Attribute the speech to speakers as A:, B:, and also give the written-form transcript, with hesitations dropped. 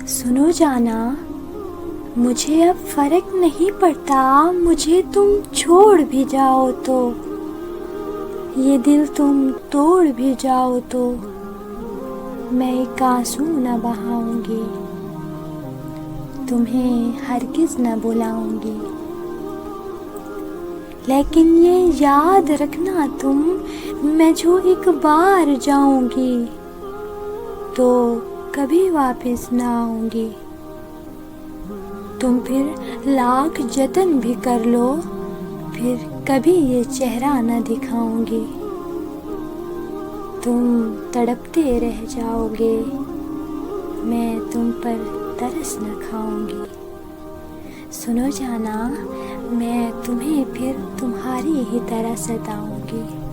A: सुनो जाना, मुझे अब फर्क नहीं पड़ता, मुझे तुम छोड़ भी जाओ तो, ये दिल तुम तोड़ भी जाओ तो, मैं एक आंसू न बहाऊंगी, तुम्हें हरगिज न बुलाऊंगी। लेकिन ये याद रखना तुम, मैं जो एक बार जाऊंगी तो कभी वापस ना आऊंगी। तुम फिर लाख जतन भी कर लो, फिर कभी ये चेहरा न दिखाऊंगी। तुम तड़पते रह जाओगे, मैं तुम पर तरस न खाऊंगी। सुनो जाना, मैं तुम्हें फिर तुम्हारी ही तरह सताऊंगी।